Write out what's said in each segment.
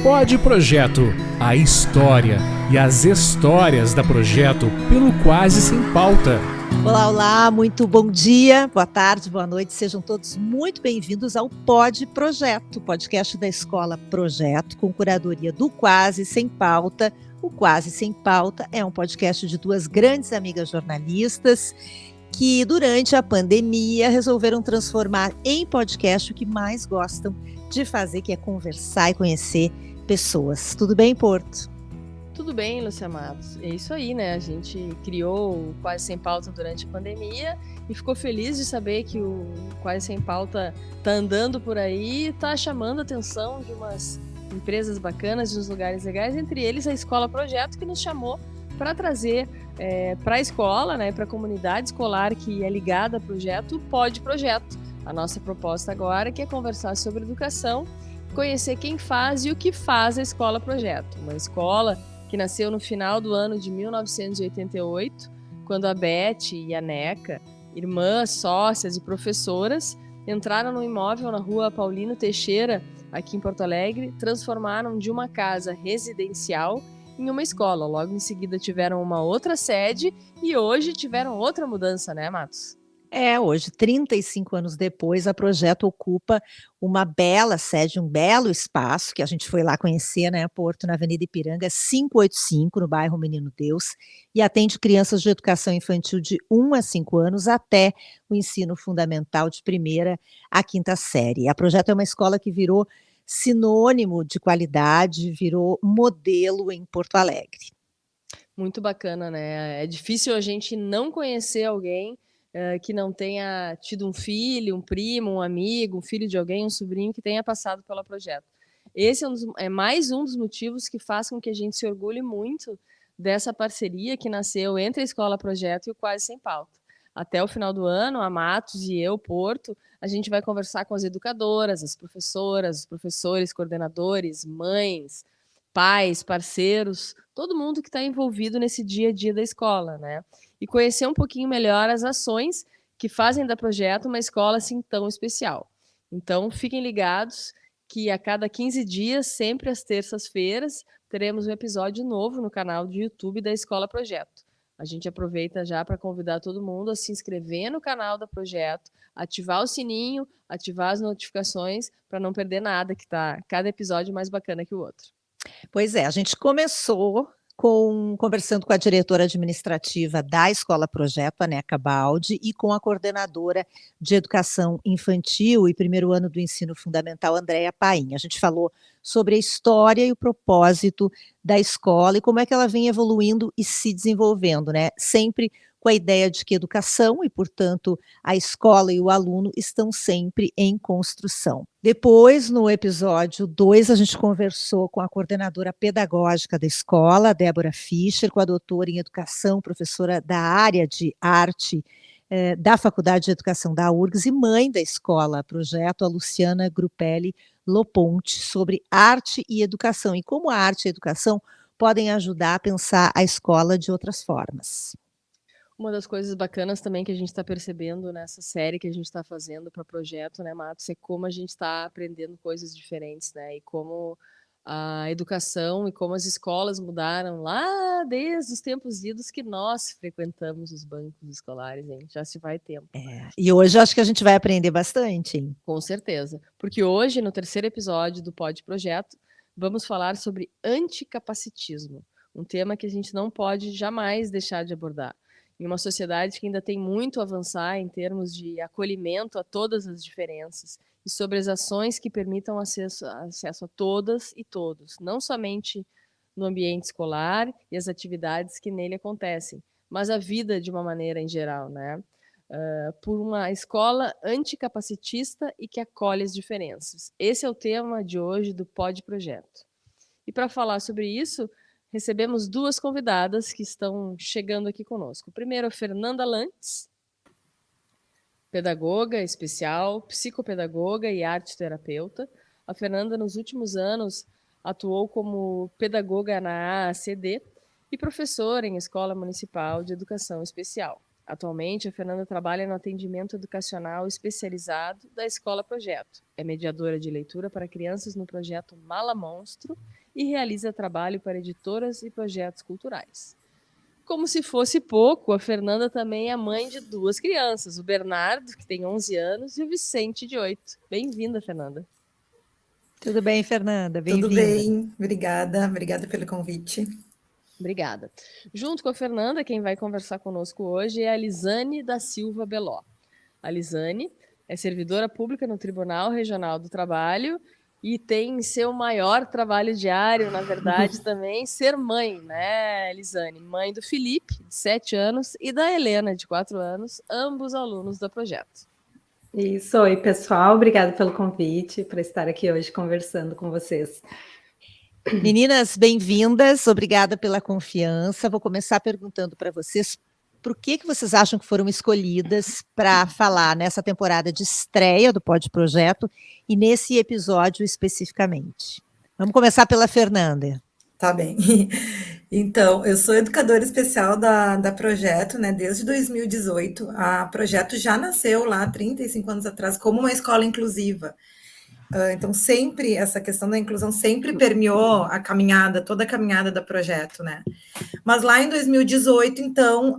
Pod Projeto, a história e as histórias da Projeto pelo Quase Sem Pauta. Olá, olá, muito bom dia, boa tarde, boa noite, sejam todos muito bem-vindos ao Pod Projeto, podcast da Escola Projeto, com curadoria do Quase Sem Pauta. O Quase Sem Pauta é um podcast de duas grandes amigas jornalistas que, durante a pandemia, resolveram transformar em podcast o que mais gostam de fazer, que é conversar e conhecer pessoas. Tudo bem, Porto? Tudo bem, Lúcia Matos. É isso aí, né? A gente criou o Quase Sem Pauta durante a pandemia e ficou feliz de saber que o Quase Sem Pauta tá andando por aí, tá chamando a atenção de umas empresas bacanas, de uns lugares legais, entre eles a Escola Projeto, que nos chamou para trazer para a escola, né, para a comunidade escolar que é ligada ao projeto, o Pod Projeto. A nossa proposta agora que é conversar sobre educação, conhecer quem faz e o que faz a Escola Projeto. Uma escola que nasceu no final do ano de 1988, quando a Beth e a Neca, irmãs, sócias e professoras, entraram no imóvel na rua Paulino Teixeira, aqui em Porto Alegre, transformaram de uma casa residencial em uma escola. Logo em seguida tiveram uma outra sede e hoje tiveram outra mudança, né, Matos? Hoje, 35 anos depois, a Projeto ocupa uma bela sede, um belo espaço, que a gente foi lá conhecer, né, Porto, na Avenida Ipiranga, 585, no bairro Menino Deus, e atende crianças de educação infantil de 1 a 5 anos até o ensino fundamental de 1ª a 5ª série. A Projeto é uma escola que virou sinônimo de qualidade, virou modelo em Porto Alegre. Muito bacana, né? É difícil a gente não conhecer alguém que não tenha tido um filho, um primo, um amigo, um filho de alguém, um sobrinho que tenha passado pelo projeto. Esse é mais um dos motivos que faz com que a gente se orgulhe muito dessa parceria que nasceu entre a Escola Projeto e o Quase Sem Pauta. Até o final do ano, a Matos e eu, Porto, a gente vai conversar com as educadoras, as professoras, os professores, coordenadores, mães, pais, parceiros, todo mundo que está envolvido nesse dia a dia da escola, né? E conhecer um pouquinho melhor as ações que fazem da Projeto uma escola assim tão especial. Então, fiquem ligados que a cada 15 dias, sempre às terças-feiras, teremos um episódio novo no canal do YouTube da Escola Projeto. A gente aproveita já para convidar todo mundo a se inscrever no canal da Projeto, ativar o sininho, ativar as notificações para não perder nada, que tá cada episódio mais bacana que o outro. Pois é, a gente começou conversando com a diretora administrativa da Escola Projeto, a Neca Baldi, e com a coordenadora de Educação Infantil e primeiro ano do Ensino Fundamental, Andréia Paim. A gente falou sobre a história e o propósito da escola e como é que ela vem evoluindo e se desenvolvendo, né? Sempre com a ideia de que educação e, portanto, a escola e o aluno estão sempre em construção. Depois, no episódio 2, a gente conversou com a coordenadora pedagógica da escola, Débora Fischer, com a doutora em educação, professora da área de arte da Faculdade de Educação da URGS e mãe da escola Projeto, a Luciana Grupelli Loponte, sobre arte e educação e como a arte e a educação podem ajudar a pensar a escola de outras formas. Uma das coisas bacanas também que a gente está percebendo nessa série que a gente está fazendo para o projeto, né, Matos, é como a gente está aprendendo coisas diferentes, né, e como a educação e como as escolas mudaram lá desde os tempos idos que nós frequentamos os bancos escolares, hein? Já se vai tempo. E hoje eu acho que a gente vai aprender bastante, hein? Com certeza, porque hoje, no terceiro episódio do Pod Projeto, vamos falar sobre anticapacitismo, um tema que a gente não pode jamais deixar de abordar. Em uma sociedade que ainda tem muito a avançar em termos de acolhimento a todas as diferenças e sobre as ações que permitam acesso a todas e todos, não somente no ambiente escolar e as atividades que nele acontecem, mas a vida de uma maneira em geral, né? Por uma escola anticapacitista e que acolhe as diferenças. Esse é o tema de hoje do Pod Projeto. E para falar sobre isso, recebemos duas convidadas que estão chegando aqui conosco. Primeiro, a Fernanda Lantz, pedagoga especial, psicopedagoga e arte-terapeuta. A Fernanda, nos últimos anos, atuou como pedagoga na AACD e professora em Escola Municipal de Educação Especial. Atualmente, a Fernanda trabalha no atendimento educacional especializado da Escola Projeto. É mediadora de leitura para crianças no projeto Mala Monstro e realiza trabalho para editoras e projetos culturais. Como se fosse pouco, a Fernanda também é mãe de 2 crianças, o Bernardo, que tem 11 anos, e o Vicente, de 8. Bem-vinda, Fernanda. Tudo bem, Fernanda? Tudo Bem-vinda. bem, obrigada pelo convite. Obrigada. Junto com a Fernanda, quem vai conversar conosco hoje é a Lisane da Silva Beló. A Lisane é servidora pública no Tribunal Regional do Trabalho e tem seu maior trabalho diário, na verdade, também ser mãe, né, Lisane? Mãe do Felipe, de 7 anos, e da Helena, de 4 anos, ambos alunos do projeto. Isso, oi pessoal, obrigada pelo convite, por estar aqui hoje conversando com vocês. Meninas, bem-vindas, obrigada pela confiança. Vou começar perguntando para vocês por que vocês acham que foram escolhidas para falar nessa temporada de estreia do Pod Projeto e nesse episódio especificamente. Vamos começar pela Fernanda. Tá bem. Então, eu sou educadora especial da Projeto, né, desde 2018. A Projeto já nasceu lá, 35 anos atrás, como uma escola inclusiva. Então, sempre, essa questão da inclusão sempre permeou a caminhada, toda a caminhada da Projeto, né? Mas lá em 2018, então,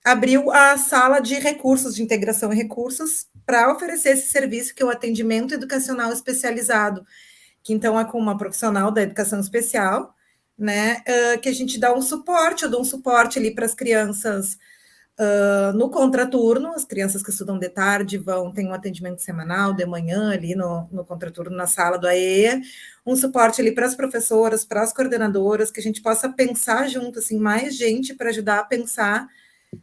abriu a sala de recursos, de integração e recursos, para oferecer esse serviço, que é o atendimento educacional especializado, que então é com uma profissional da educação especial, né, que a gente dá um suporte, eu dou um suporte ali para as crianças no contraturno, as crianças que estudam de tarde tem um atendimento semanal, de manhã ali no contraturno, na sala do AEA, um suporte ali para as professoras, para as coordenadoras, que a gente possa pensar junto, assim, mais gente para ajudar a pensar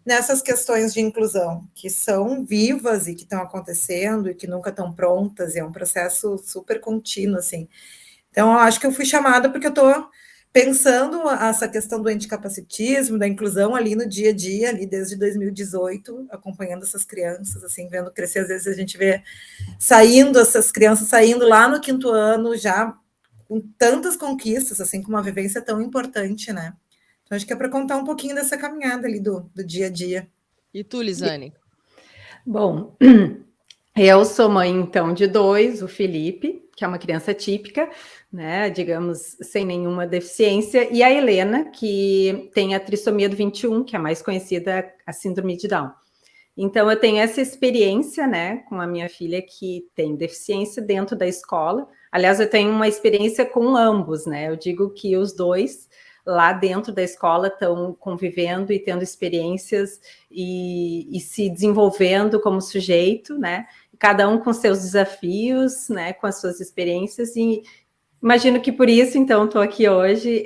nessas questões de inclusão, que são vivas e que estão acontecendo e que nunca estão prontas, e é um processo super contínuo, assim. Então, eu acho que eu fui chamada porque eu estou pensando essa questão do anticapacitismo, da inclusão ali no dia a dia, ali desde 2018, acompanhando essas crianças, assim, vendo crescer. Às vezes a gente vê essas crianças saindo lá no 5º ano, já com tantas conquistas, assim, com uma vivência tão importante, né? Então, acho que é para contar um pouquinho dessa caminhada ali do dia a dia. E tu, Lisane? Bom, eu sou mãe, então, de 2, o Felipe, que é uma criança típica, né, digamos, sem nenhuma deficiência, e a Helena, que tem a trissomia do 21, que é mais conhecida, a síndrome de Down. Então, eu tenho essa experiência, né, com a minha filha que tem deficiência dentro da escola. Aliás, eu tenho uma experiência com ambos, né, eu digo que os 2 lá dentro da escola estão convivendo e tendo experiências e se desenvolvendo como sujeito, né, cada um com seus desafios, né, com as suas experiências, e imagino que por isso, então, estou aqui hoje,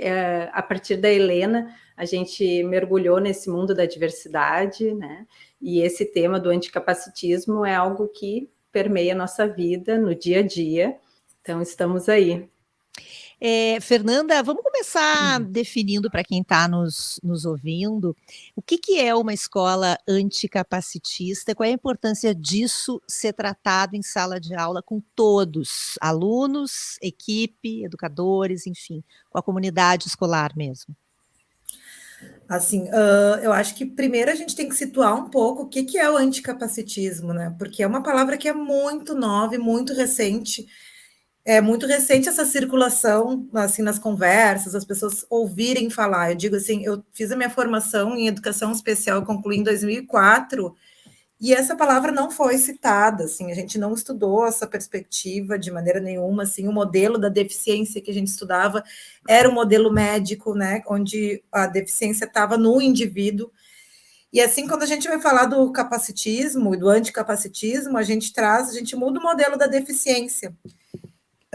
a partir da Helena, a gente mergulhou nesse mundo da diversidade, né, e esse tema do anticapacitismo é algo que permeia a nossa vida no dia a dia, então estamos aí. Fernanda, vamos começar definindo para quem está nos ouvindo o que é uma escola anticapacitista, qual é a importância disso ser tratado em sala de aula com todos, alunos, equipe, educadores, enfim, com a comunidade escolar mesmo. Assim, eu acho que primeiro a gente tem que situar um pouco o que é o anticapacitismo, né? Porque é uma palavra que é muito nova e muito recente. É muito recente essa circulação, assim, nas conversas, as pessoas ouvirem falar. Eu digo assim, eu fiz a minha formação em educação especial, eu concluí em 2004, e essa palavra não foi citada, assim, a gente não estudou essa perspectiva de maneira nenhuma, assim, o modelo da deficiência que a gente estudava era um modelo médico, né, onde a deficiência estava no indivíduo. E assim, quando a gente vai falar do capacitismo e do anticapacitismo, a gente muda o modelo da deficiência.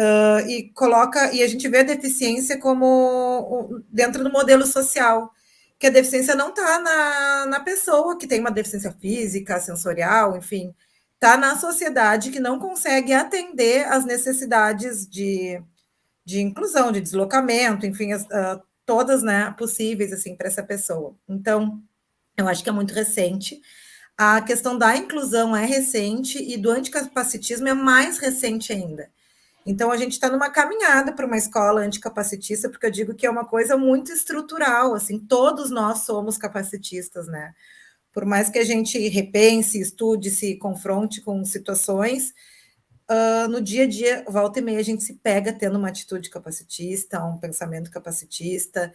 E a gente vê a deficiência como dentro do modelo social, que a deficiência não está na pessoa que tem uma deficiência física, sensorial, enfim, está na sociedade que não consegue atender às necessidades de inclusão, de deslocamento, enfim, todas, né, possíveis assim para essa pessoa. Então, eu acho que é muito recente. A questão da inclusão é recente e do anticapacitismo é mais recente ainda. Então, a gente está numa caminhada para uma escola anticapacitista, porque eu digo que é uma coisa muito estrutural, assim, todos nós somos capacitistas, né? Por mais que a gente repense, estude, se confronte com situações, no dia a dia, volta e meia, a gente se pega tendo uma atitude capacitista, um pensamento capacitista.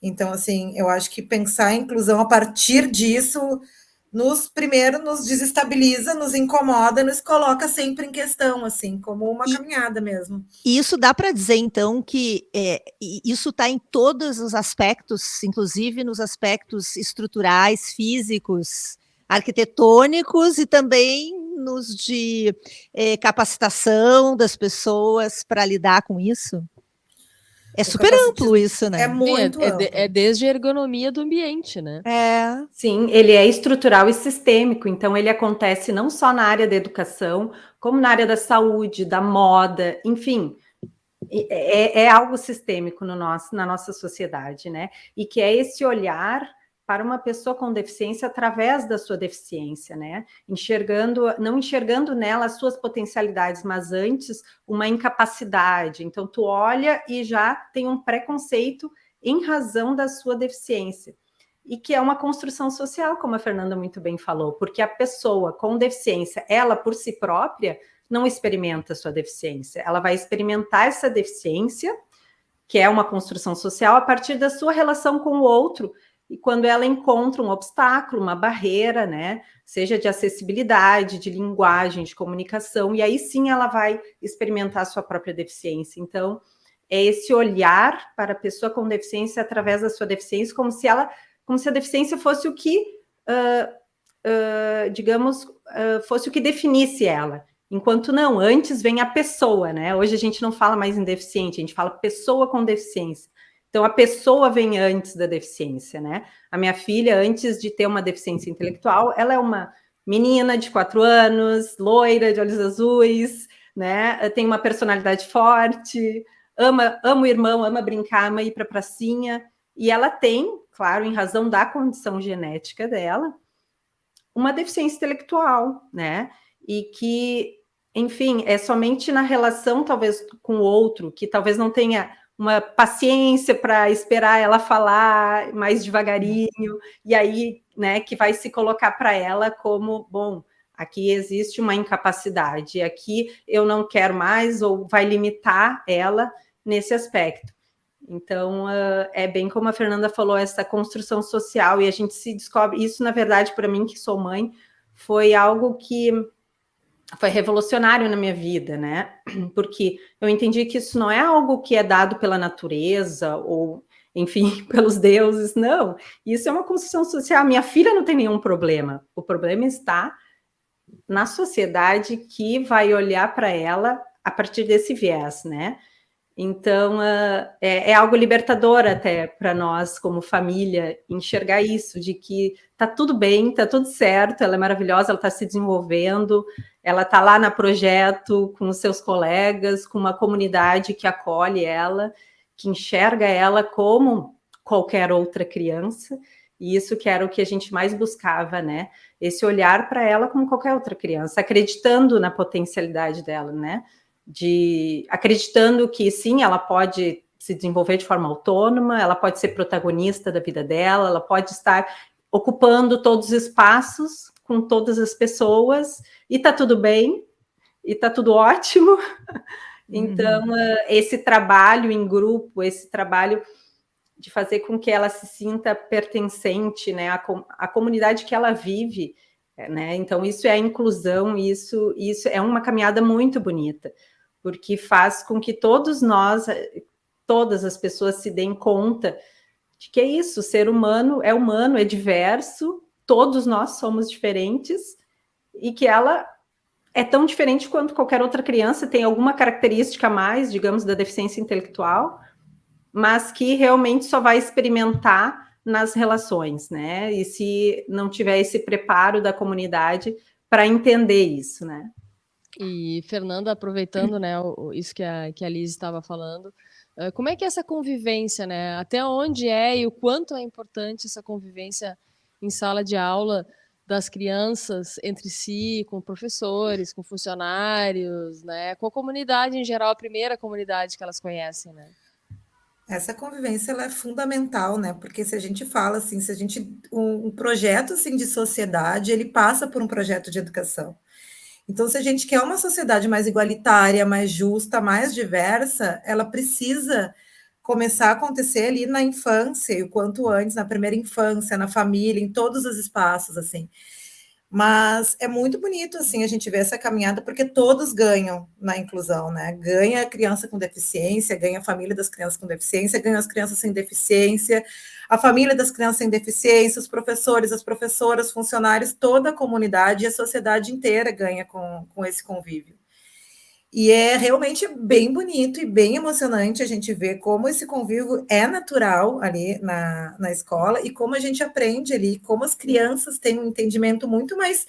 Então, assim, eu acho que pensar em inclusão a partir disso primeiro nos desestabiliza, nos incomoda, nos coloca sempre em questão, assim, como uma caminhada mesmo. E isso dá para dizer, então, que isso está em todos os aspectos, inclusive nos aspectos estruturais, físicos, arquitetônicos e também nos de capacitação das pessoas para lidar com isso? É super amplo isso, né? É muito amplo. É desde a ergonomia do ambiente, né? Sim, ele é estrutural e sistêmico, então ele acontece não só na área da educação, como na área da saúde, da moda, enfim, é algo sistêmico na nossa sociedade, né? E que é esse olhar para uma pessoa com deficiência através da sua deficiência, né? Não enxergando nela as suas potencialidades, mas antes uma incapacidade. Então, tu olha e já tem um preconceito em razão da sua deficiência. E que é uma construção social, como a Fernanda muito bem falou, porque a pessoa com deficiência, ela por si própria, não experimenta a sua deficiência. Ela vai experimentar essa deficiência, que é uma construção social, a partir da sua relação com o outro, e quando ela encontra um obstáculo, uma barreira, né, seja de acessibilidade, de linguagem, de comunicação, e aí sim ela vai experimentar a sua própria deficiência. Então, é esse olhar para a pessoa com deficiência através da sua deficiência, como se a deficiência fosse o que, fosse o que definisse ela. Enquanto não, antes vem a pessoa, né? Hoje a gente não fala mais em deficiente, a gente fala pessoa com deficiência. Então, a pessoa vem antes da deficiência, né? A minha filha, antes de ter uma deficiência intelectual, ela é uma menina de 4 anos, loira, de olhos azuis, né? Tem uma personalidade forte, ama o irmão, ama brincar, ama ir para a pracinha. E ela tem, claro, em razão da condição genética dela, uma deficiência intelectual, né? E que, enfim, é somente na relação, talvez, com o outro, que talvez não tenha uma paciência para esperar ela falar mais devagarinho, e aí, né, que vai se colocar para ela como, bom, aqui existe uma incapacidade, aqui eu não quero mais, ou vai limitar ela nesse aspecto. Então, é bem como a Fernanda falou, essa construção social, e a gente se descobre, isso, na verdade, para mim, que sou mãe, foi algo que foi revolucionário na minha vida, né? Porque eu entendi que isso não é algo que é dado pela natureza ou, enfim, pelos deuses, não. Isso é uma construção social. Minha filha não tem nenhum problema. O problema está na sociedade que vai olhar para ela a partir desse viés, né? Então, é algo libertador até para nós, como família, enxergar isso, de que tá tudo bem, tá tudo certo, ela é maravilhosa, ela está se desenvolvendo, ela está lá no projeto com os seus colegas, com uma comunidade que acolhe ela, que enxerga ela como qualquer outra criança, e isso que era o que a gente mais buscava, né? Esse olhar para ela como qualquer outra criança, acreditando na potencialidade dela, né? Acreditando que sim, ela pode se desenvolver de forma autônoma, ela pode ser protagonista da vida dela, ela pode estar ocupando todos os espaços com todas as pessoas, e tá tudo bem, e tá tudo ótimo. Então, esse trabalho em grupo, esse trabalho de fazer com que ela se sinta pertencente, né, à comunidade que ela vive, né? Então, isso é a inclusão, isso é uma caminhada muito bonita, porque faz com que todas as pessoas se deem conta de que é isso, o ser humano, é diverso, todos nós somos diferentes, e que ela é tão diferente quanto qualquer outra criança, tem alguma característica a mais, digamos, da deficiência intelectual, mas que realmente só vai experimentar nas relações, né? E se não tiver esse preparo da comunidade para entender isso, né? E, Fernanda, aproveitando, né, isso que a Liz estava falando, como é que é essa convivência, né? Até onde é e o quanto é importante essa convivência em sala de aula das crianças entre si, com professores, com funcionários, né, com a comunidade em geral, a primeira comunidade que elas conhecem, né? Essa convivência ela é fundamental, né? Porque se a gente fala assim, se a gente um projeto assim de sociedade, ele passa por um projeto de educação. Então, se a gente quer uma sociedade mais igualitária, mais justa, mais diversa, ela precisa começar a acontecer ali na infância, e o quanto antes, na primeira infância, na família, em todos os espaços, assim. Mas é muito bonito, assim, a gente ver essa caminhada, porque todos ganham na inclusão, né? Ganha a criança com deficiência, ganha a família das crianças com deficiência, ganha as crianças sem deficiência, a família das crianças sem deficiência, os professores, as professoras, funcionários, toda a comunidade e a sociedade inteira ganha com esse convívio. E é realmente bem bonito e bem emocionante a gente ver como esse convívio é natural ali na escola e como a gente aprende ali, como as crianças têm um entendimento muito mais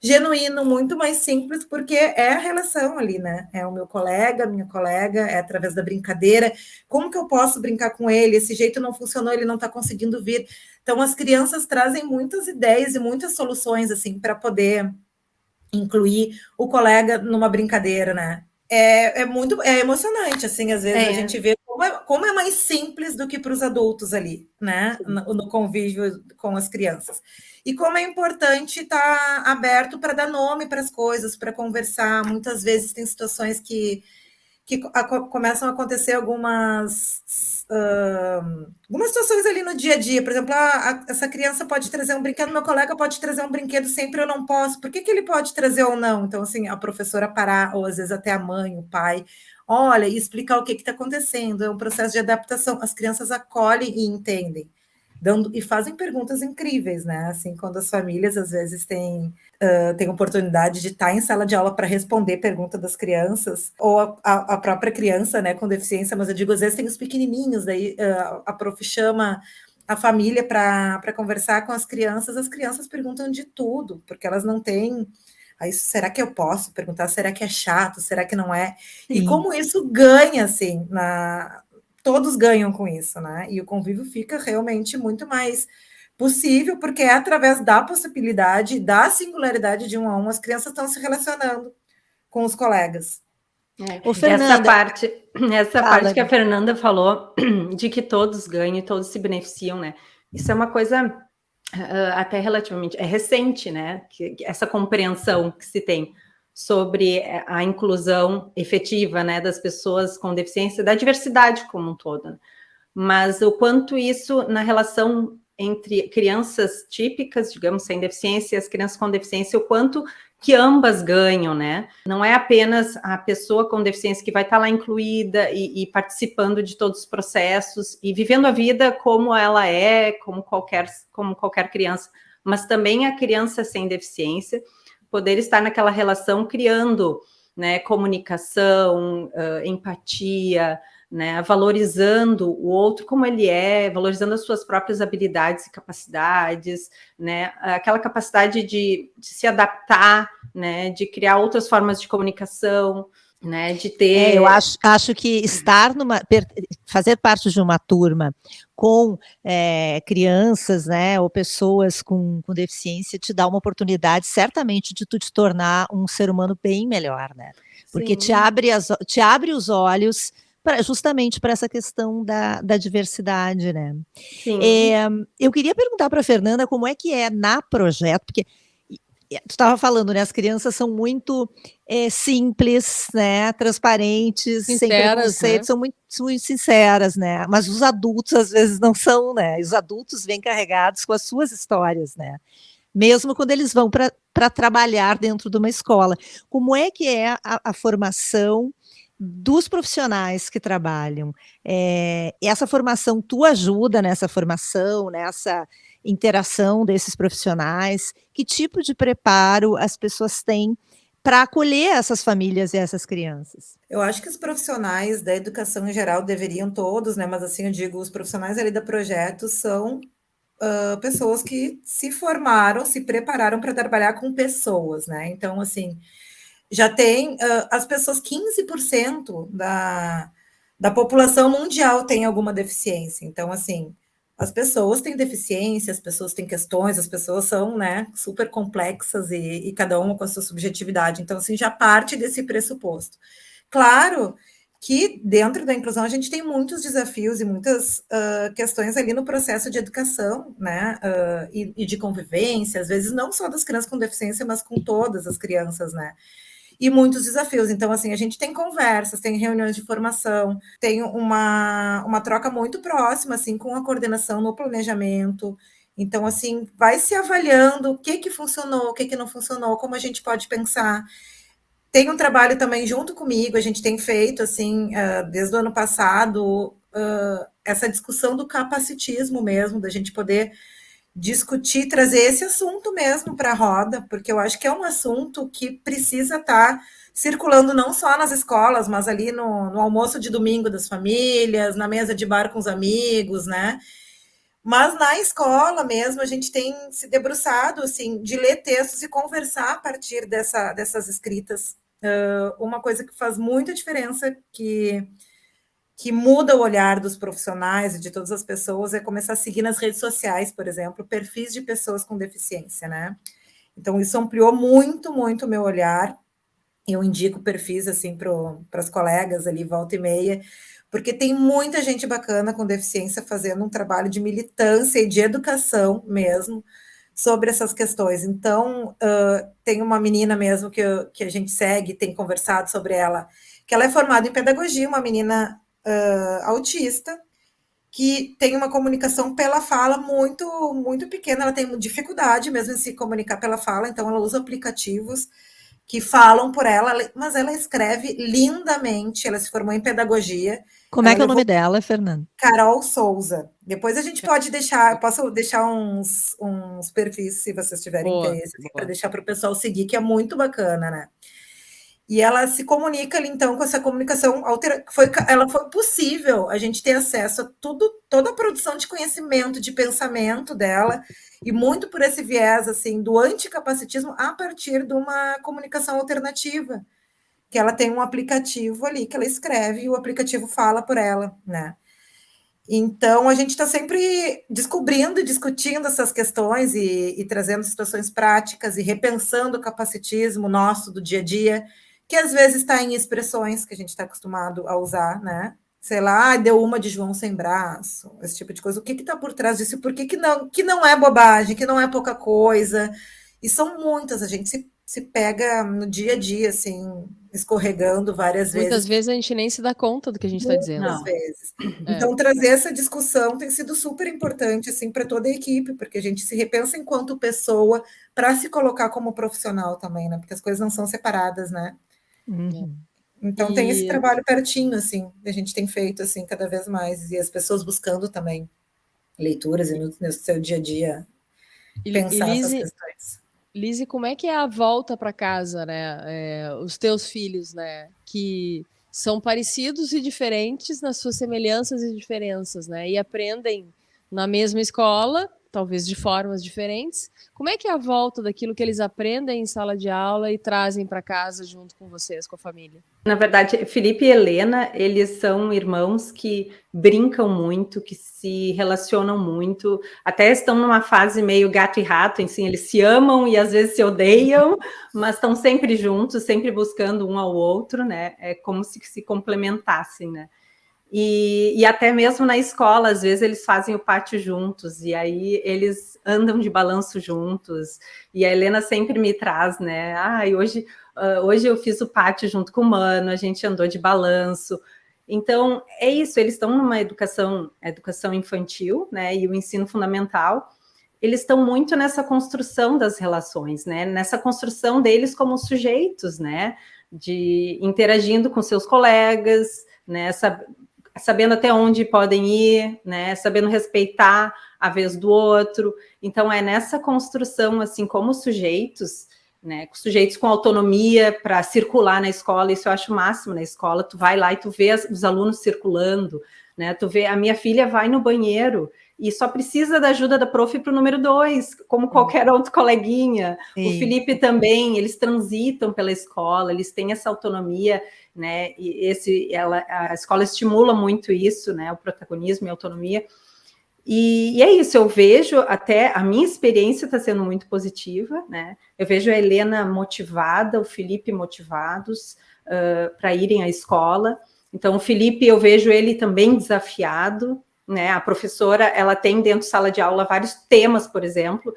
genuíno, muito mais simples, porque é a relação ali, né? É o meu colega, minha colega, é através da brincadeira. Como que eu posso brincar com ele? Esse jeito não funcionou, ele não está conseguindo vir. Então, as crianças trazem muitas ideias e muitas soluções, assim, para poder incluir o colega numa brincadeira, né? É muito emocionante, assim, às vezes a gente vê como é mais simples do que para os adultos ali, né? No convívio com as crianças. E como é importante estar aberto para dar nome para as coisas, para conversar. Muitas vezes tem situações que começam a acontecer algumas situações ali no dia a dia. Por exemplo, essa criança pode trazer um brinquedo, meu colega pode trazer um brinquedo sempre, eu não posso. Por que ele pode trazer ou não? Então, assim, a professora parar, ou às vezes até a mãe, o pai, olha, e explicar o que está acontecendo. É um processo de adaptação. As crianças acolhem e entendem. E fazem perguntas incríveis, né? Assim, quando as famílias às vezes têm oportunidade de estar em sala de aula para responder pergunta das crianças, ou a própria criança, né, com deficiência, mas eu digo, às vezes tem os pequenininhos, daí a prof chama a família para conversar com as crianças perguntam de tudo, porque elas não têm. Aí, será que eu posso perguntar? Será que é chato? Será que não é? Sim. E como isso ganha, assim, todos ganham com isso, né? E o convívio fica realmente muito mais possível, porque é através da possibilidade, da singularidade de um a um, as crianças estão se relacionando com os colegas. Essa parte que a Fernanda falou, de que todos ganham e todos se beneficiam, né? Isso é uma coisa até relativamente recente, né? Que essa compreensão que se tem sobre a inclusão efetiva, né, das pessoas com deficiência, da diversidade como um todo. Né? Mas o quanto isso na relação entre crianças típicas, digamos, sem deficiência, e as crianças com deficiência, o quanto que ambas ganham, né? Não é apenas a pessoa com deficiência que vai estar lá incluída e participando de todos os processos e vivendo a vida como ela é, como qualquer criança, mas também a criança sem deficiência poder estar naquela relação criando, né, comunicação, empatia, né, valorizando o outro como ele é, valorizando as suas próprias habilidades e capacidades, né, aquela capacidade de se adaptar, né, de criar outras formas de comunicação, né, de ter... eu acho que fazer parte de uma turma com crianças, né, ou pessoas com deficiência te dá uma oportunidade, certamente, de tu te tornar um ser humano bem melhor, né, porque te abre os olhos justamente para essa questão da diversidade, né. Sim. Eu queria perguntar para a Fernanda como é que é na Projeto, porque tu estava falando, né, as crianças são muito simples, né, transparentes, sinceras, sem preconceito, né? São muito sinceras, né, mas os adultos às vezes não são, né, os adultos vêm carregados com as suas histórias, né, mesmo quando eles vão para trabalhar dentro de uma escola. Como é que é a formação dos profissionais que trabalham? Essa formação, tu ajuda nessa formação, nessa interação desses profissionais? Que tipo de preparo as pessoas têm para acolher essas famílias e essas crianças? Eu acho que os profissionais da educação em geral deveriam todos, né? Mas assim eu digo, os profissionais ali da Projeto são pessoas que se formaram, se prepararam para trabalhar com pessoas, né? Então, assim, já tem as pessoas, 15% da população mundial tem alguma deficiência. Então, assim, as pessoas têm deficiência, as pessoas têm questões, as pessoas são, né, super complexas e cada uma com a sua subjetividade. Então, assim, já parte desse pressuposto. Claro que dentro da inclusão a gente tem muitos desafios e muitas questões ali no processo de educação, né, e de convivência, às vezes não só das crianças com deficiência, mas com todas as crianças, né, e muitos desafios. Então, assim, a gente tem conversas, tem reuniões de formação, tem uma troca muito próxima, assim, com a coordenação no planejamento. Então, assim, vai se avaliando o que funcionou, o que não funcionou, como a gente pode pensar. Tem um trabalho também junto comigo, a gente tem feito, assim, desde o ano passado, essa discussão do capacitismo mesmo, da gente poder discutir, trazer esse assunto mesmo para a roda, porque eu acho que é um assunto que precisa estar circulando não só nas escolas, mas ali no almoço de domingo das famílias, na mesa de bar com os amigos, né? Mas na escola mesmo, a gente tem se debruçado, assim, de ler textos e conversar a partir dessas escritas. Uma coisa que faz muita diferença, que muda o olhar dos profissionais e de todas as pessoas, é começar a seguir nas redes sociais, por exemplo, perfis de pessoas com deficiência, né? Então, isso ampliou muito, muito o meu olhar. Eu indico perfis, assim, para as colegas ali, volta e meia, porque tem muita gente bacana com deficiência fazendo um trabalho de militância e de educação mesmo sobre essas questões. Então, tem uma menina mesmo que a gente segue, tem conversado sobre ela, que ela é formada em pedagogia, uma menina autista, que tem uma comunicação pela fala muito, muito pequena, ela tem dificuldade mesmo em se comunicar pela fala, então ela usa aplicativos que falam por ela, mas ela escreve lindamente, ela se formou em pedagogia. Como é que é o nome dela, Fernanda? Carol Souza. Depois a gente pode deixar, eu posso deixar uns perfis, se vocês tiverem interesse, assim, para deixar para o pessoal seguir, que é muito bacana, né? E ela se comunica ali, então, com essa comunicação ela foi possível a gente ter acesso a toda a produção de conhecimento, de pensamento dela, e muito por esse viés, assim, do anticapacitismo a partir de uma comunicação alternativa, que ela tem um aplicativo ali que ela escreve e o aplicativo fala por ela, né? Então, a gente está sempre descobrindo e discutindo essas questões e trazendo situações práticas e repensando o capacitismo nosso do dia a dia, que às vezes está em expressões que a gente está acostumado a usar, né? Sei lá, deu uma de João sem braço, esse tipo de coisa. O que está por trás disso? Por que não é bobagem, que não é pouca coisa? E são muitas, a gente se pega no dia a dia, assim, escorregando várias vezes. Muitas vezes a gente nem se dá conta do que a gente está dizendo. Muitas vezes. Então, trazer essa discussão tem sido super importante, assim, para toda a equipe, porque a gente se repensa enquanto pessoa para se colocar como profissional também, né? Porque as coisas não são separadas, né? Uhum. Então, tem esse trabalho pertinho, assim, que a gente tem feito, assim, cada vez mais, e as pessoas buscando também leituras e no seu dia a dia pensar essas questões. Lise, como é que é a volta para casa, né? Os teus filhos, né? Que são parecidos e diferentes nas suas semelhanças e diferenças, né? E aprendem na mesma escola, talvez de formas diferentes. Como é que é a volta daquilo que eles aprendem em sala de aula e trazem para casa junto com vocês, com a família? Na verdade, Felipe e Helena, eles são irmãos que brincam muito, que se relacionam muito, até estão numa fase meio gato e rato, assim, eles se amam e às vezes se odeiam, mas estão sempre juntos, sempre buscando um ao outro, né? É como se complementassem, né? E até mesmo na escola, às vezes eles fazem o pátio juntos, e aí eles andam de balanço juntos, e a Helena sempre me traz, né? Hoje eu fiz o pátio junto com o Mano, a gente andou de balanço. Então, é isso, eles estão numa educação infantil, né? E o ensino fundamental, eles estão muito nessa construção das relações, né? Nessa construção deles como sujeitos, né? De interagindo com seus colegas, né? Sabendo até onde podem ir, né? Sabendo respeitar a vez do outro. Então, é nessa construção, assim, como sujeitos, né? Sujeitos com autonomia para circular na escola, isso eu acho o máximo na escola. Tu vai lá e tu vê os alunos circulando, né? Tu vê, a minha filha vai no banheiro e só precisa da ajuda da prof para o número 2, como qualquer outro coleguinha. Sim. O Felipe também, eles transitam pela escola, eles têm essa autonomia, né? E a escola estimula muito isso, né? O protagonismo e a autonomia. E é isso, eu vejo até, a minha experiência está sendo muito positiva, né? Eu vejo a Helena motivada, o Felipe motivados para irem à escola. Então, o Felipe, eu vejo ele também desafiado, né? A professora, ela tem dentro da sala de aula vários temas, por exemplo,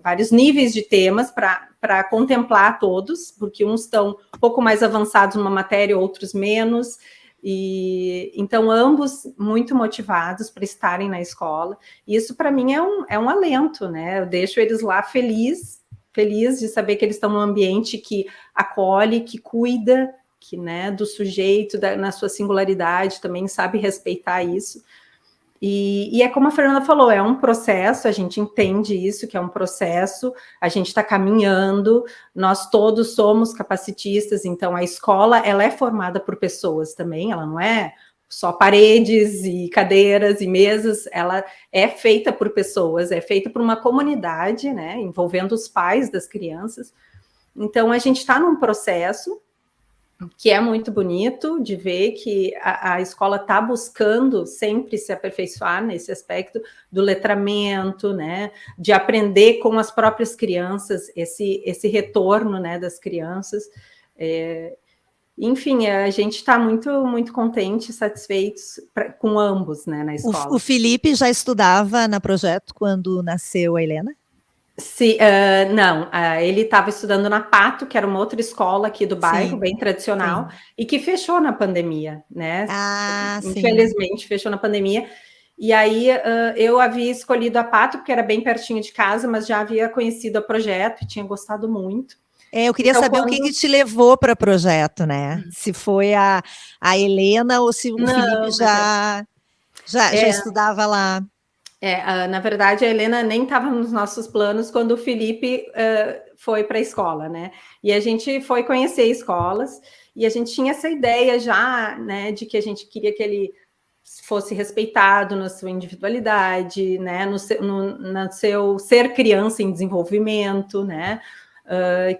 vários níveis de temas para contemplar todos, porque uns estão um pouco mais avançados numa matéria, outros menos, e então ambos muito motivados para estarem na escola. E isso para mim é um alento, né? Eu deixo eles lá feliz de saber que eles estão num ambiente que acolhe, que cuida, que, né, do sujeito, na sua singularidade, também sabe respeitar isso. E é como a Fernanda falou, é um processo, a gente entende isso, que é um processo, a gente está caminhando, nós todos somos capacitistas, então a escola, ela é formada por pessoas também, ela não é só paredes e cadeiras e mesas, ela é feita por pessoas, é feita por uma comunidade, né, envolvendo os pais das crianças. Então a gente está num processo que é muito bonito de ver que a escola está buscando sempre se aperfeiçoar nesse aspecto do letramento, né, de aprender com as próprias crianças, esse retorno, né, das crianças. Enfim, a gente está muito, muito contente e satisfeitos com ambos, né, na escola. O Felipe já estudava na Projeto quando nasceu a Helena? Sim, não, ele estava estudando na Pato, que era uma outra escola aqui do bairro, sim, bem tradicional, sim, e que fechou na pandemia, né? Infelizmente, sim, fechou na pandemia. E aí eu havia escolhido a Pato, porque era bem pertinho de casa, mas já havia conhecido a Projeto e tinha gostado muito. Eu queria saber o que te levou para o Projeto, né? Se foi a Helena ou se o Felipe já estudava lá. Na verdade, a Helena nem estava nos nossos planos quando o Felipe foi para a escola, né? E a gente foi conhecer escolas e a gente tinha essa ideia já, né, de que a gente queria que ele fosse respeitado na sua individualidade, né, no seu ser criança em desenvolvimento, né?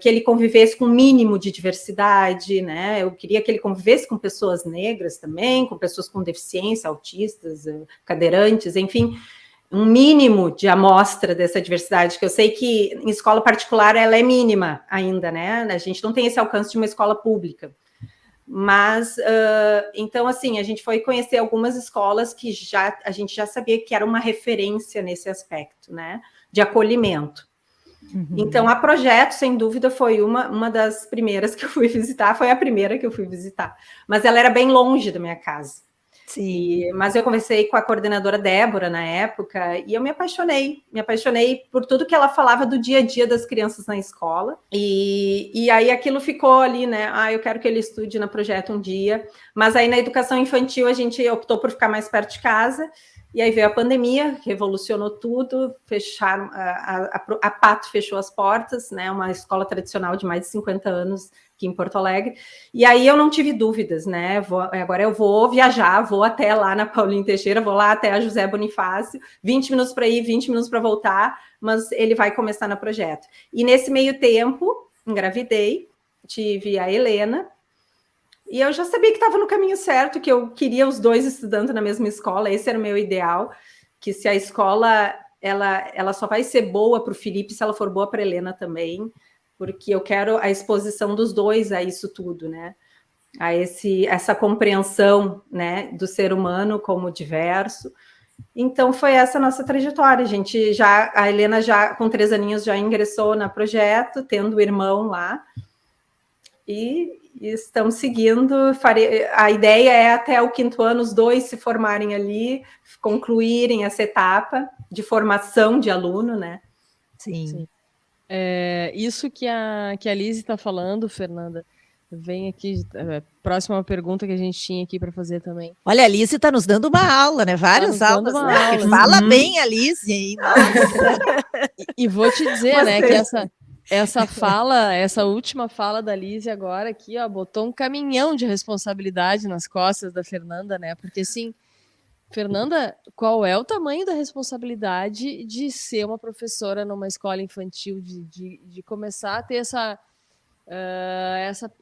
Que ele convivesse com um mínimo de diversidade, né? Eu queria que ele convivesse com pessoas negras também, com pessoas com deficiência, autistas, cadeirantes, enfim, um mínimo de amostra dessa diversidade, que eu sei que em escola particular ela é mínima ainda, né? A gente não tem esse alcance de uma escola pública. Mas, então, assim, a gente foi conhecer algumas escolas que a gente já sabia que era uma referência nesse aspecto, né? De acolhimento. Uhum. Então, a Projeto, sem dúvida, foi uma das primeiras que eu fui visitar, foi a primeira que eu fui visitar. Mas ela era bem longe da minha casa. Sim. Mas eu conversei com a coordenadora Débora na época e eu me apaixonei por tudo que ela falava do dia a dia das crianças na escola. E aí aquilo ficou ali, né? Eu quero que ele estude na Projeto um dia. Mas aí na educação infantil a gente optou por ficar mais perto de casa. E aí veio a pandemia, revolucionou tudo, fecharam, a Pato fechou as portas, né? Uma escola tradicional de mais de 50 anos aqui em Porto Alegre. E aí eu não tive dúvidas, né? Agora eu vou viajar, vou até lá na Paulinho Teixeira, vou lá até a José Bonifácio, 20 minutos para ir, 20 minutos para voltar, mas ele vai começar no Projeto. E nesse meio tempo, engravidei, tive a Helena, e eu já sabia que estava no caminho certo, que eu queria os dois estudando na mesma escola, esse era o meu ideal, que se a escola, ela só vai ser boa para o Felipe se ela for boa para a Helena também, porque eu quero a exposição dos dois a isso tudo, né? A essa compreensão, né, do ser humano como diverso. Então, foi essa a nossa trajetória. A Helena já, com 3 aninhos, já ingressou na Projeto, tendo o irmão lá, e estamos seguindo. A ideia é até o 5º ano os dois se formarem ali, concluírem essa etapa de formação de aluno, né? Sim. Isso que a Lise está falando, Fernanda, vem aqui, próxima pergunta que a gente tinha aqui para fazer também. Olha, a Lise está nos dando uma aula, né? Várias aulas, né? Fala bem a Lise, hein? E vou te dizer, né, que essa última fala da Lise agora aqui, ó, botou um caminhão de responsabilidade nas costas da Fernanda, né? Porque assim, Fernanda, qual é o tamanho da responsabilidade de ser uma professora numa escola infantil, de começar a ter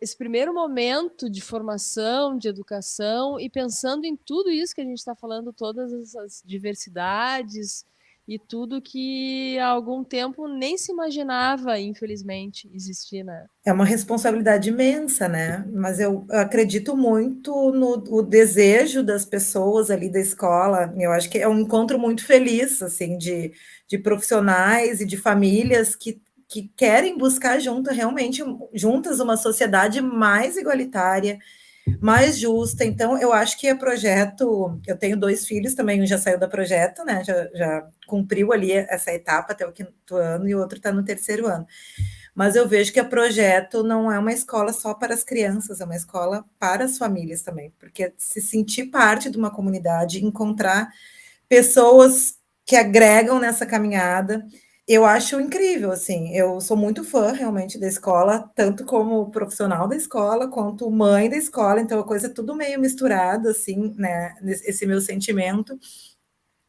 esse primeiro momento de formação, de educação, e pensando em tudo isso que a gente está falando, todas essas diversidades, e tudo que há algum tempo nem se imaginava, infelizmente, existir, né? É uma responsabilidade imensa, né? Mas eu acredito muito no desejo das pessoas ali da escola. Eu acho que é um encontro muito feliz, assim, de profissionais e de famílias que querem buscar realmente juntas uma sociedade mais igualitária, mais justa. Então, eu acho que é projeto. Eu tenho 2 filhos também, um já saiu da projeto, né? Já cumpriu ali essa etapa até o 5º ano, e o outro está no 3º ano. Mas eu vejo que a projeto não é uma escola só para as crianças, é uma escola para as famílias também, porque se sentir parte de uma comunidade, encontrar pessoas que agregam nessa caminhada, eu acho incrível, assim, eu sou muito fã realmente da escola, tanto como profissional da escola, quanto mãe da escola, então a coisa é tudo meio misturado, assim, né, esse meu sentimento,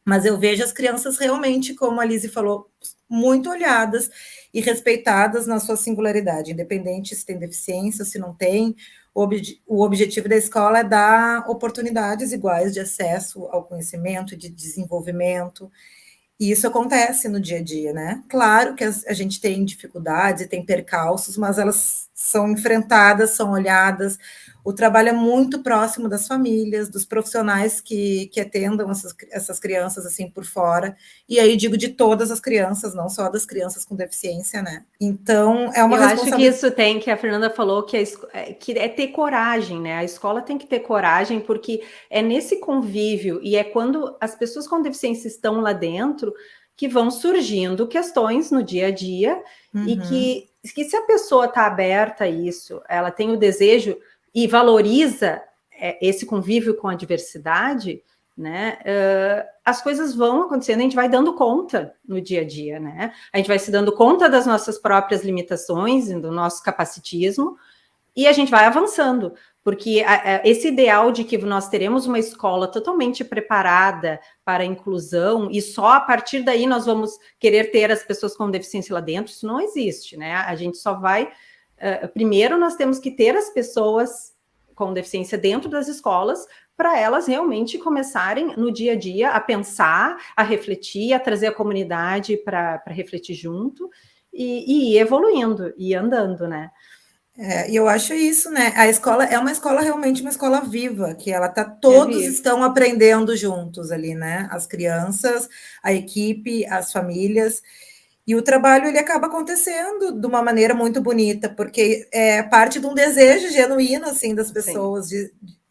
mas eu vejo as crianças realmente, como a Lise falou, muito olhadas e respeitadas na sua singularidade, independente se tem deficiência, se não tem. O objetivo da escola é dar oportunidades iguais de acesso ao conhecimento, de desenvolvimento, e isso acontece no dia a dia, né? Claro que a gente tem dificuldades e tem percalços, mas elas são enfrentadas, são olhadas. O trabalho é muito próximo das famílias, dos profissionais que atendam essas crianças assim por fora. E aí digo de todas as crianças, não só das crianças com deficiência, né? Então é uma Eu acho que responsabilidade. isso tem, que a Fernanda falou, que é ter coragem, né? A escola tem que ter coragem, porque é nesse convívio e é quando as pessoas com deficiência estão lá dentro que vão surgindo questões no dia a dia e que se a pessoa está aberta a isso, ela tem o desejo e valoriza esse convívio com a diversidade, né? As coisas vão acontecendo, a gente vai dando conta no dia a dia, né? A gente vai se dando conta das nossas próprias limitações e do nosso capacitismo, e a gente vai avançando, porque esse ideal de que nós teremos uma escola totalmente preparada para a inclusão e só a partir daí nós vamos querer ter as pessoas com deficiência lá dentro, isso não existe, né? A gente só vai... primeiro, nós temos que ter as pessoas com deficiência dentro das escolas para elas realmente começarem no dia a dia a pensar, a refletir, a trazer a comunidade para refletir junto e ir evoluindo, e andando, né? E eu acho isso, né? A escola é uma escola realmente uma escola viva, que ela tá, todos estão aprendendo juntos ali, né? As crianças, a equipe, as famílias. E o trabalho ele acaba acontecendo de uma maneira muito bonita, porque é parte de um desejo genuíno assim das pessoas.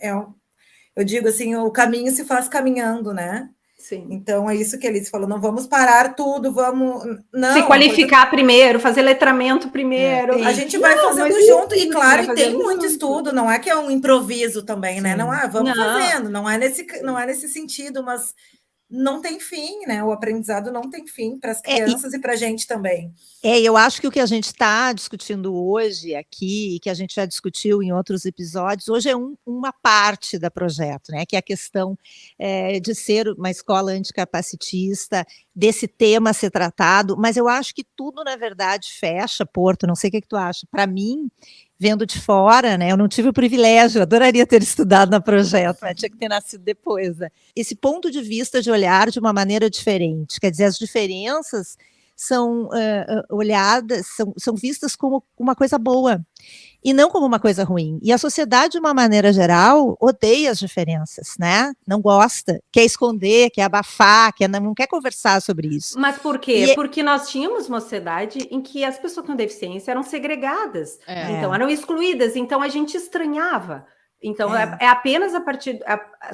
Eu digo assim, o caminho se faz caminhando, né? Sim. Então é isso que a Alice falou, não vamos parar tudo, vamos... Não, se qualificar primeiro, fazer letramento primeiro. A gente vai fazendo junto, e claro, e tem muito estudo, não é que é um improviso também, né? Não, vamos fazendo, não é nesse sentido, mas não tem fim, né? O aprendizado não tem fim para as crianças e para a gente também. Eu acho que o que a gente está discutindo hoje aqui, e que a gente já discutiu em outros episódios, hoje é uma parte da projeto, né? Que é a questão de ser uma escola anticapacitista, desse tema ser tratado, mas eu acho que tudo, na verdade, fecha, Porto, não sei o que tu acha. Para mim, vendo de fora, né? Eu não tive o privilégio, eu adoraria ter estudado no projeto, mas tinha que ter nascido depois. Né? Esse ponto de vista de olhar de uma maneira diferente, quer dizer, as diferenças são olhadas, são vistas como uma coisa boa e não como uma coisa ruim. E a sociedade, de uma maneira geral, odeia as diferenças, né? Não gosta, quer esconder, quer abafar, não quer conversar sobre isso. Mas por quê? Porque nós tínhamos uma sociedade em que as pessoas com deficiência eram segregadas, então eram excluídas, então a gente estranhava. Então é apenas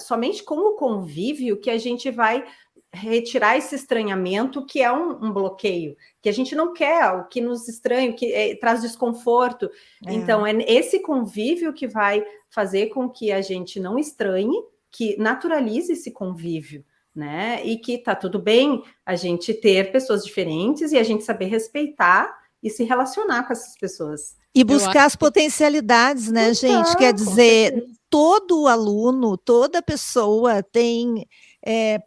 somente com o convívio que a gente vai retirar esse estranhamento, que é um bloqueio, que a gente não quer, o que nos estranha, que traz desconforto. Então, é esse convívio que vai fazer com que a gente não estranhe, que naturalize esse convívio, né? E que tá tudo bem a gente ter pessoas diferentes e a gente saber respeitar e se relacionar com essas pessoas. E buscar as potencialidades, né, gente? Quer dizer, todo aluno, toda pessoa tem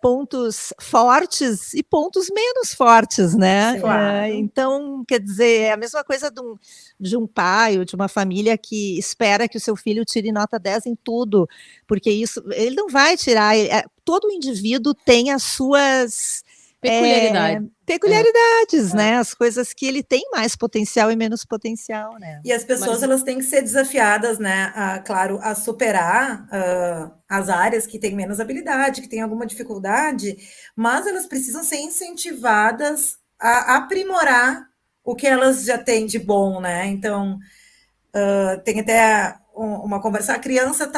pontos fortes e pontos menos fortes, né? Claro. Então, quer dizer, é a mesma coisa de um pai ou de uma família que espera que o seu filho tire nota 10 em tudo, porque isso ele não vai tirar. Todo indivíduo tem as suas peculiaridades, né? As coisas que ele tem mais potencial e menos potencial, né? E as pessoas, elas têm que ser desafiadas, né, claro, a superar as áreas que têm menos habilidade, que têm alguma dificuldade, mas elas precisam ser incentivadas a aprimorar o que elas já têm de bom, né? Então, tem até uma conversa, a criança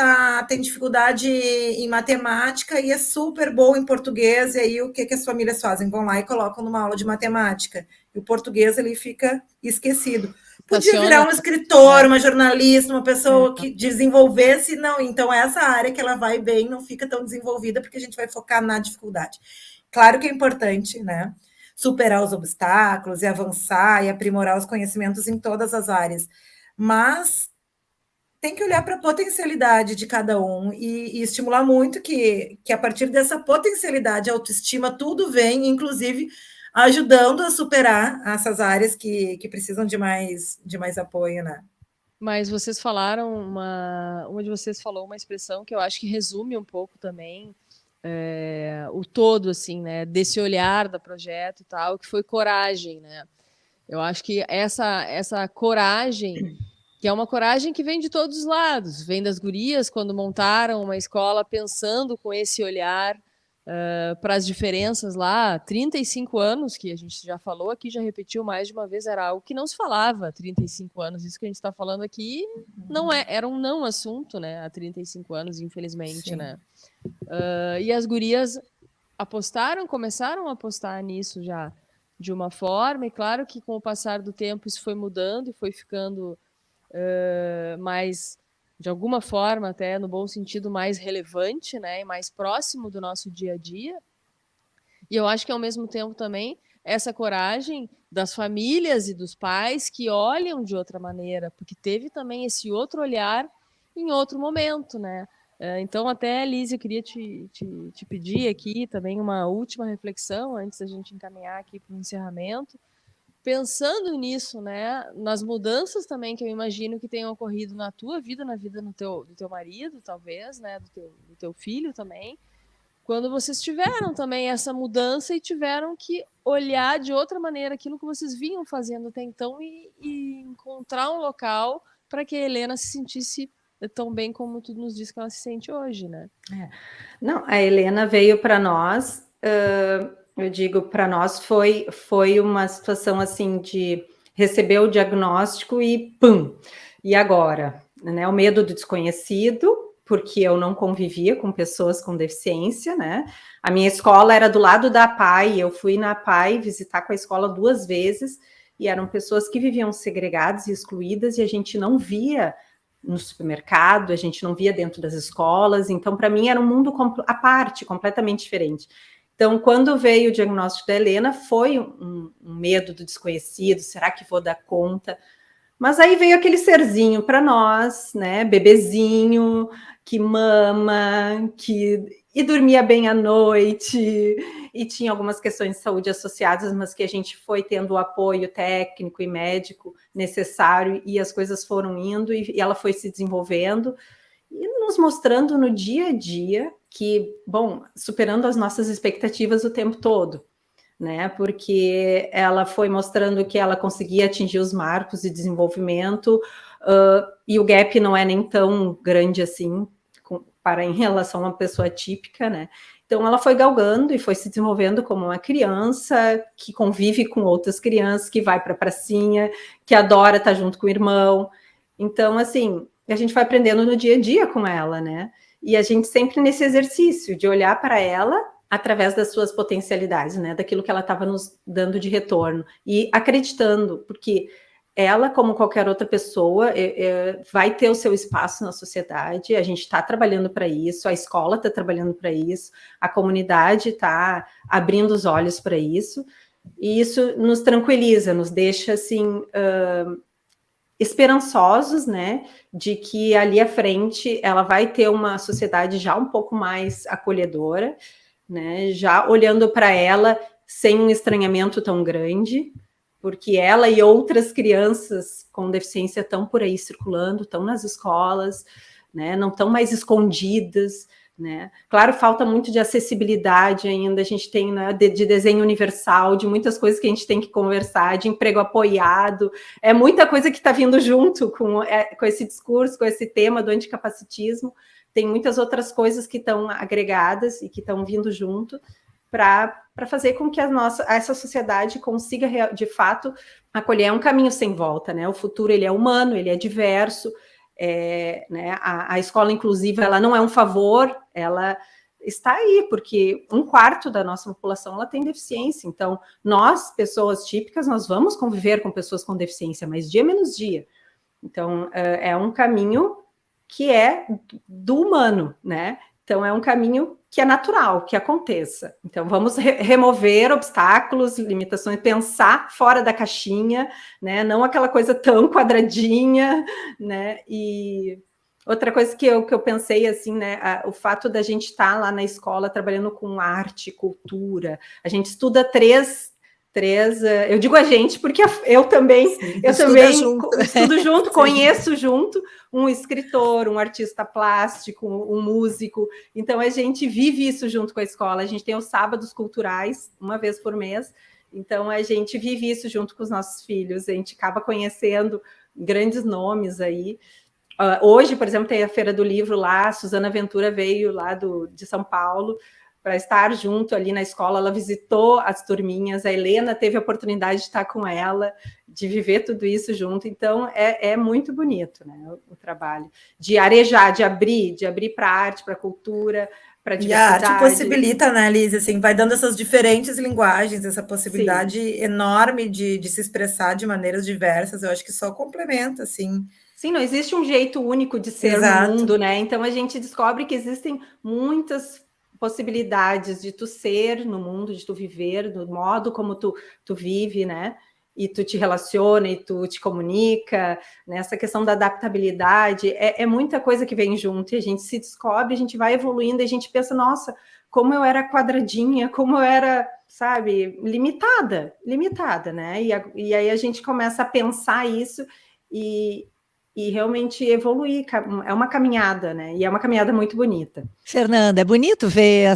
tem dificuldade em matemática e é super boa em português, e aí o que as famílias fazem? Vão lá e colocam numa aula de matemática, e o português ele fica esquecido. Podia virar um escritor, uma jornalista, uma pessoa que desenvolvesse, não, então essa área que ela vai bem não fica tão desenvolvida, porque a gente vai focar na dificuldade. Claro que é importante, né? Superar os obstáculos e avançar e aprimorar os conhecimentos em todas as áreas, mas tem que olhar para a potencialidade de cada um e estimular muito que a partir dessa potencialidade, a autoestima, tudo vem, inclusive ajudando a superar essas áreas que precisam de mais apoio, né? Mas vocês falaram, uma de vocês falou uma expressão que eu acho que resume um pouco também o todo, assim, né, desse olhar do projeto e tal, que foi coragem, né? Eu acho que essa coragem, que é uma coragem que vem de todos os lados, vem das gurias quando montaram uma escola pensando com esse olhar para as diferenças lá, 35 anos, que a gente já falou aqui, já repetiu mais de uma vez, era algo que não se falava há 35 anos, isso que a gente está falando aqui era um não assunto, né, há 35 anos, infelizmente, sim, né? E as gurias começaram a apostar nisso já de uma forma, e claro que com o passar do tempo isso foi mudando e foi ficando mais, de alguma forma, até no bom sentido, mais relevante, né, e mais próximo do nosso dia a dia. E eu acho que, ao mesmo tempo, também, essa coragem das famílias e dos pais que olham de outra maneira, porque teve também esse outro olhar em outro momento, né? Então, até, Liz, eu queria te pedir aqui também uma última reflexão, antes da gente encaminhar aqui para o encerramento, pensando nisso, né, nas mudanças também que eu imagino que tenham ocorrido na tua vida, na vida do teu marido, talvez, né, do teu filho também, quando vocês tiveram também essa mudança e tiveram que olhar de outra maneira aquilo que vocês vinham fazendo até então e encontrar um local para que a Helena se sentisse tão bem como tu nos diz que ela se sente hoje, né? Não, a Helena veio para nós, eu digo, para nós foi uma situação assim de receber o diagnóstico e pum! E agora? Né? O medo do desconhecido, porque eu não convivia com pessoas com deficiência, né? A minha escola era do lado da PAI, eu fui na PAI visitar com a escola 2 vezes, e eram pessoas que viviam segregadas e excluídas, e a gente não via no supermercado, a gente não via dentro das escolas, então para mim era um mundo à parte, completamente diferente. Então, quando veio o diagnóstico da Helena, foi um medo do desconhecido, será que vou dar conta? Mas aí veio aquele serzinho para nós, né, bebezinho, que mama, e dormia bem à noite, e tinha algumas questões de saúde associadas, mas que a gente foi tendo o apoio técnico e médico necessário, e as coisas foram indo, e ela foi se desenvolvendo, e nos mostrando no dia a dia que, bom, superando as nossas expectativas o tempo todo, né? Porque ela foi mostrando que ela conseguia atingir os marcos de desenvolvimento, e o gap não é nem tão grande assim em relação a uma pessoa típica, né? Então ela foi galgando e foi se desenvolvendo como uma criança que convive com outras crianças, que vai para a pracinha, que adora estar junto com o irmão. Então, assim, a gente vai aprendendo no dia a dia com ela, né? E a gente sempre nesse exercício de olhar para ela através das suas potencialidades, né? Daquilo que ela estava nos dando de retorno. E acreditando, porque ela, como qualquer outra pessoa, vai ter o seu espaço na sociedade, a gente está trabalhando para isso, a escola está trabalhando para isso, a comunidade está abrindo os olhos para isso, e isso nos tranquiliza, nos deixa, assim, esperançosos, né, de que ali à frente ela vai ter uma sociedade já um pouco mais acolhedora, né, já olhando para ela sem um estranhamento tão grande, porque ela e outras crianças com deficiência estão por aí circulando, estão nas escolas, né, não estão mais escondidas, né? Claro, falta muito de acessibilidade ainda, a gente tem, né, de desenho universal, de muitas coisas que a gente tem que conversar, de emprego apoiado, é muita coisa que está vindo junto com esse discurso, com esse tema do anticapacitismo, tem muitas outras coisas que estão agregadas e que estão vindo junto para fazer com que essa sociedade consiga, de fato, acolher. É um caminho sem volta, né? O futuro, ele é humano, ele é diverso, né? A escola inclusiva, ela não é um favor, ela está aí, porque 1/4 da nossa população, ela tem deficiência, então, nós, pessoas típicas, nós vamos conviver com pessoas com deficiência, mas dia menos dia. Então, é um caminho que é do humano, né? Então, é um caminho que é natural, que aconteça. Então, vamos remover obstáculos, limitações, pensar fora da caixinha, né? Não aquela coisa tão quadradinha, né? E outra coisa que eu pensei, assim, né? O fato da gente estar lá na escola trabalhando com arte, cultura, a gente estuda três, eu digo a gente, porque eu também, Sim, eu estuda também junto. estudo junto, conheço junto um escritor, um artista plástico, um músico, então a gente vive isso junto com a escola, a gente tem os sábados culturais, uma vez por mês, então a gente vive isso junto com os nossos filhos, a gente acaba conhecendo grandes nomes aí. Hoje, por exemplo, tem a Feira do Livro lá, a Suzana Ventura veio lá de São Paulo, para estar junto ali na escola, ela visitou as turminhas, a Helena teve a oportunidade de estar com ela, de viver tudo isso junto, então é muito bonito, né, o trabalho, de arejar, de abrir para a arte, para a cultura, para a diversidade. E a arte possibilita, né, Liz, assim, vai dando essas diferentes linguagens, essa possibilidade enorme de se expressar de maneiras diversas, eu acho que só complementa, assim. Sim, não existe um jeito único de ser no mundo, né, então a gente descobre que existem muitas possibilidades de tu ser no mundo, de tu viver, do modo como tu vive, né? E tu te relaciona, e tu te comunica, né? Essa questão da adaptabilidade, é muita coisa que vem junto, e a gente se descobre, a gente vai evoluindo, e a gente pensa, nossa, como eu era quadradinha, como eu era, sabe, limitada, né? E aí a gente começa a pensar isso, e realmente evoluir, é uma caminhada, né? E é uma caminhada muito bonita. Fernanda, é bonito ver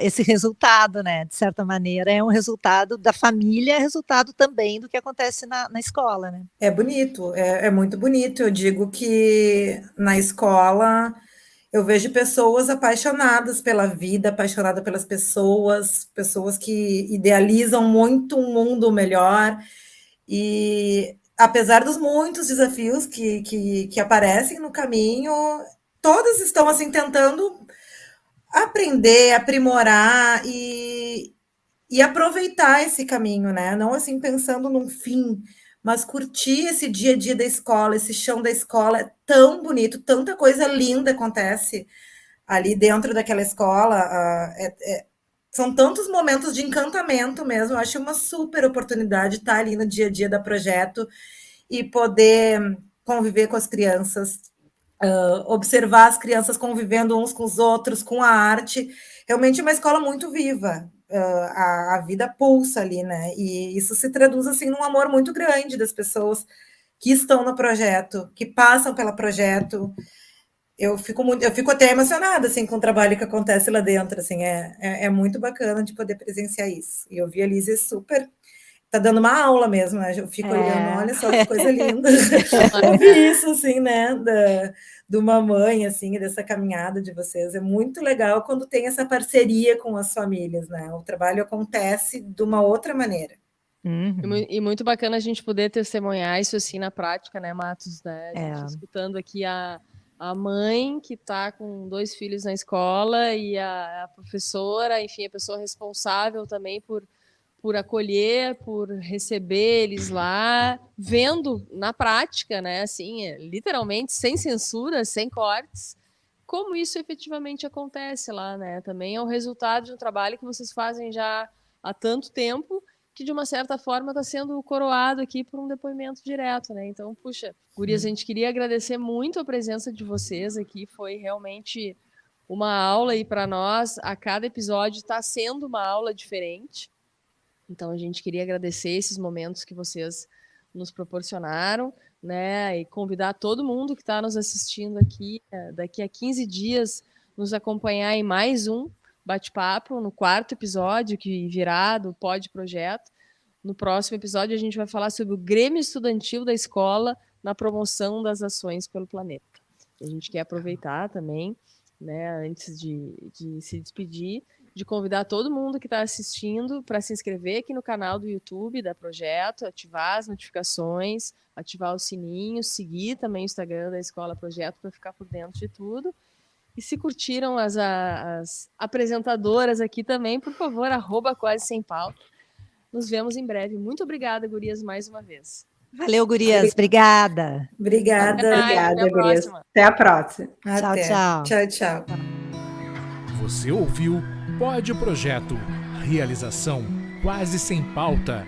esse resultado, né? De certa maneira, é um resultado da família, é resultado também do que acontece na escola, né? É bonito, é muito bonito. Eu digo que na escola eu vejo pessoas apaixonadas pela vida, apaixonadas pelas pessoas que idealizam muito um mundo melhor. E apesar dos muitos desafios que aparecem no caminho, todas estão assim tentando aprender, aprimorar e aproveitar esse caminho, né? Não assim pensando num fim, mas curtir esse dia a dia da escola, esse chão da escola é tão bonito, tanta coisa linda acontece ali dentro daquela escola. São tantos momentos de encantamento mesmo. Eu acho uma super oportunidade estar ali no dia a dia da projeto e poder conviver com as crianças, observar as crianças convivendo uns com os outros, com a arte. Realmente é uma escola muito viva. A vida pulsa ali, né? E isso se traduz assim num amor muito grande das pessoas que estão no projeto, que passam pelo projeto. Eu fico até emocionada assim com o trabalho que acontece lá dentro, assim, é muito bacana de poder presenciar isso. E eu vi a Lise super tá dando uma aula mesmo, né? Eu fico olhando, olha só que coisa linda. Ouvir isso, assim, né? De uma mãe, assim, dessa caminhada de vocês. É muito legal quando tem essa parceria com as famílias, né? O trabalho acontece de uma outra maneira. E muito bacana a gente poder testemunhar isso assim na prática, né, Matos? Né? A gente escutando aqui a mãe que está com 2 filhos na escola e a professora, enfim, a pessoa responsável também por acolher, por receber eles lá, vendo na prática, né, assim, literalmente, sem censura, sem cortes, como isso efetivamente acontece lá, né? Também é o resultado de um trabalho que vocês fazem já há tanto tempo, que de uma certa forma está sendo coroado aqui por um depoimento direto, né? Então, puxa, gurias, a gente queria agradecer muito a presença de vocês aqui, foi realmente uma aula aí para nós, a cada episódio está sendo uma aula diferente, então a gente queria agradecer esses momentos que vocês nos proporcionaram, né, e convidar todo mundo que está nos assistindo aqui, daqui a 15 dias nos acompanhar em mais um bate-papo, no 4º episódio, que virá do Pod Projeto. No próximo episódio, a gente vai falar sobre o Grêmio Estudantil da escola na promoção das ações pelo planeta. A gente quer aproveitar também, né, antes de se despedir, de convidar todo mundo que está assistindo para se inscrever aqui no canal do YouTube da Projeto, ativar as notificações, ativar o sininho, seguir também o Instagram da Escola Projeto para ficar por dentro de tudo. E se curtiram as apresentadoras aqui também, por favor, @quase-sem-pauta. Nos vemos em breve. Muito obrigada, gurias, mais uma vez. Valeu, gurias. Obrigada. Obrigada. Obrigada, até a gurias. próxima. Até a próxima. Tchau, Até. tchau. Tchau, tchau. Você ouviu Pod Projeto. Realização Quase Sem Pauta.